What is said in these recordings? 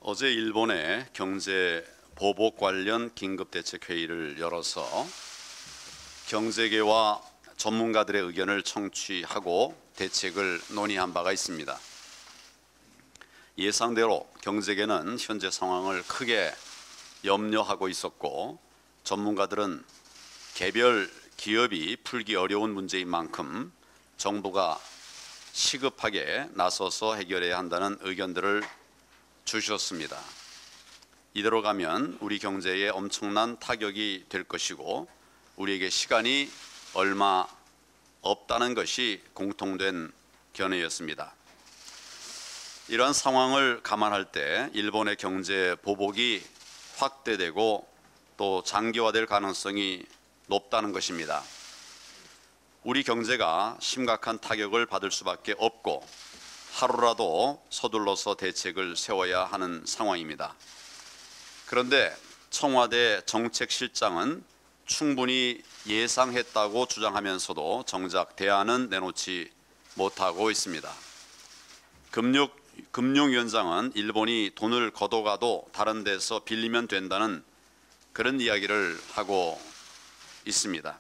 어제 일본의 경제 보복 관련 긴급대책회의를 열어서 경제계와 전문가들의 의견을 청취하고 대책을 논의한 바가 있습니다. 예상대로 경제계는 현재 상황을 크게 염려하고 있었고, 전문가들은 개별 기업이 풀기 어려운 문제인 만큼 정부가 시급하게 나서서 해결해야 한다는 의견들을 주셨습니다. 이대로 가면 우리 경제에 엄청난 타격이 될 것이고, 우리에게 시간이 얼마 없다는 것이 공통된 견해였습니다. 이러한 상황을 감안할 때 일본의 경제 보복이 확대되고 또 장기화될 가능성이 높다는 것입니다. 우리 경제가 심각한 타격을 받을 수밖에 없고, 하루라도 서둘러서 대책을 세워야 하는 상황입니다. 그런데 청와대 정책실장은 충분히 예상했다고 주장하면서도 정작 대안은 내놓지 못하고 있습니다. 금융위원장은 일본이 돈을 걷어가도 다른 데서 빌리면 된다는 그런 이야기를 하고 있습니다.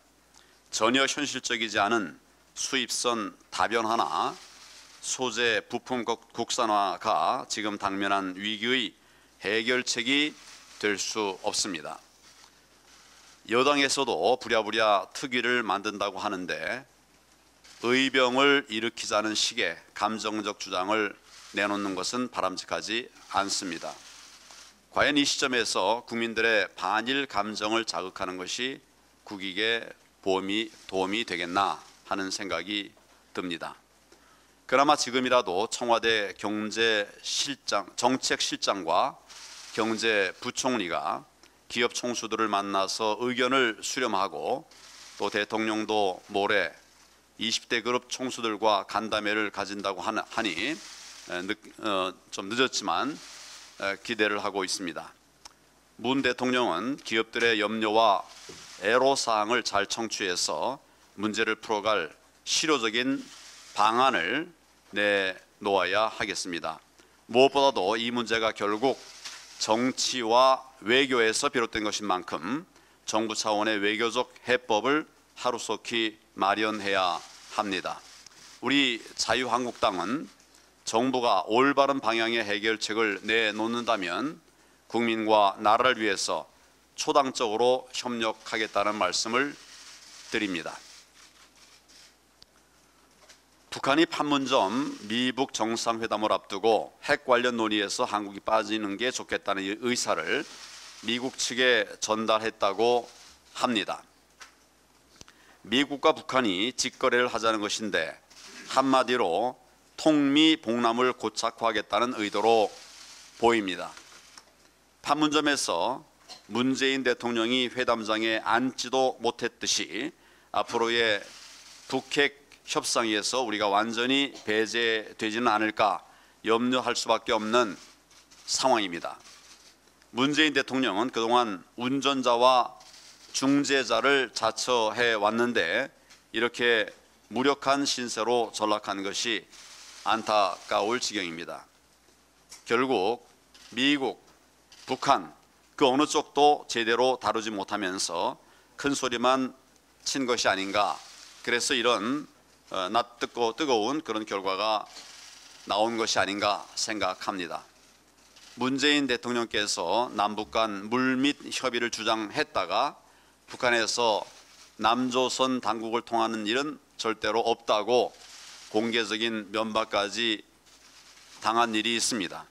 전혀 현실적이지 않은 수입선 다변화나 소재 부품 국산화가 지금 당면한 위기의 해결책이 될 수 없습니다. 여당에서도 부랴부랴 특위를 만든다고 하는데, 의병을 일으키자는 식의 감정적 주장을 내놓는 것은 바람직하지 않습니다. 과연 이 시점에서 국민들의 반일 감정을 자극하는 것이 국익에 도움이 되겠나 하는 생각이 듭니다. 그나마 지금이라도 청와대 정책실장과 경제부총리가 기업 총수들을 만나서 의견을 수렴하고, 또 대통령도 모레 20대 그룹 총수들과 간담회를 가진다고 하니 좀 늦었지만 기대를 하고 있습니다. 문 대통령은 기업들의 염려와 애로사항을 잘 청취해서 문제를 풀어갈 실효적인 방안을 내놓아야 하겠습니다. 무엇보다도 이 문제가 결국 정치와 외교에서 비롯된 것인 만큼 정부 차원의 외교적 해법을 하루속히 마련해야 합니다. 우리 자유한국당은 정부가 올바른 방향의 해결책을 내놓는다면 국민과 나라를 위해서 초당적으로 협력하겠다는 말씀을 드립니다. 북한이 판문점 미북 정상회담을 앞두고 핵 관련 논의에서 한국이 빠지는 게 좋겠다는 의사를 미국 측에 전달했다고 합니다. 미국과 북한이 직거래를 하자는 것인데, 한마디로 통미봉남을 고착화하겠다는 의도로 보입니다. 판문점에서 문재인 대통령이 회담장에 앉지도 못했듯이 앞으로의 북핵 협상에서 우리가 완전히 배제되지는 않을까 염려할 수밖에 없는 상황입니다. 문재인 대통령은 그동안 운전자와 중재자를 자처해 왔는데, 이렇게 무력한 신세로 전락한 것이 안타까울 지경입니다. 결국 미국, 북한 그 어느 쪽도 제대로 다루지 못하면서 큰 소리만 친 것이 아닌가, 그래서 이런 뜨거운 그런 결과가 나온 것이 아닌가 생각합니다. 문재인 대통령께서 남북 간 물밑 협의를 주장했다가 북한에서 남조선 당국을 통하는 일은 절대로 없다고 공개적인 면박까지 당한 일이 있습니다.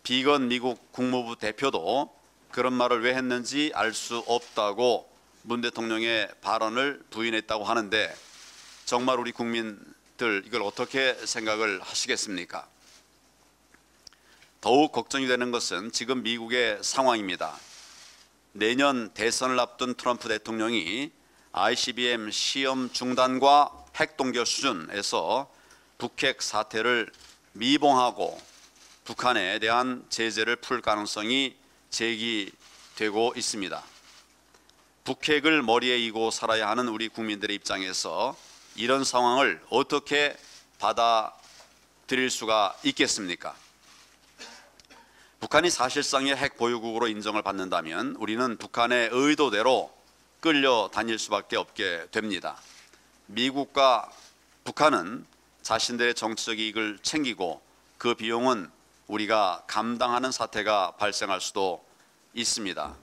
비건 미국 국무부 대표도 그런 말을 왜 했는지 알 수 없다고 문 대통령의 발언을 부인했다고 하는데, 정말 우리 국민들 이걸 어떻게 생각을 하시겠습니까? 더욱 걱정이 되는 것은 지금 미국의 상황입니다. 내년 대선을 앞둔 트럼프 대통령이 ICBM 시험 중단과 핵 동결 수준에서 북핵 사태를 미봉하고 북한에 대한 제재를 풀 가능성이 제기되고 있습니다. 북핵을 머리에 이고 살아야 하는 우리 국민들의 입장에서 이런 상황을 어떻게 받아들일 수가 있겠습니까? 북한이 사실상의 핵 보유국으로 인정을 받는다면 우리는 북한의 의도대로 끌려다닐 수밖에 없게 됩니다. 미국과 북한은 자신들의 정치적 이익을 챙기고 그 비용은 우리가 감당하는 사태가 발생할 수도 있습니다.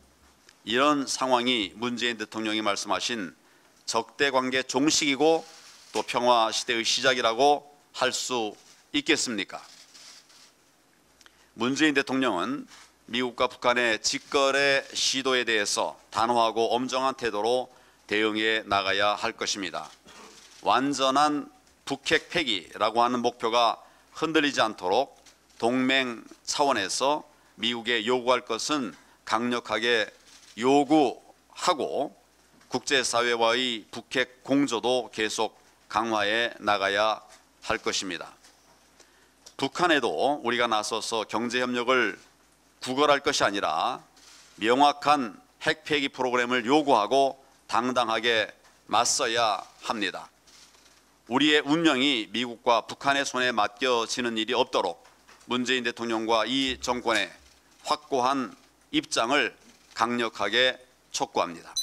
이런 상황이 문재인 대통령이 말씀하신 적대관계 종식이고 또 평화시대의 시작이라고 할 수 있겠습니까? 문재인 대통령은 미국과 북한의 직거래 시도에 대해서 단호하고 엄정한 태도로 대응해 나가야 할 것입니다. 완전한 북핵 폐기라고 하는 목표가 흔들리지 않도록 동맹 차원에서 미국에 요구할 것은 강력하게 요구하고 국제사회와의 북핵 공조도 계속 강화해 나가야 할 것입니다. 북한에도 우리가 나서서 경제협력을 구걸할 것이 아니라 명확한 핵 폐기 프로그램을 요구하고 당당하게 맞서야 합니다. 우리의 운명이 미국과 북한의 손에 맡겨지는 일이 없도록 문재인 대통령과 이 정권의 확고한 입장을 강력하게 촉구합니다.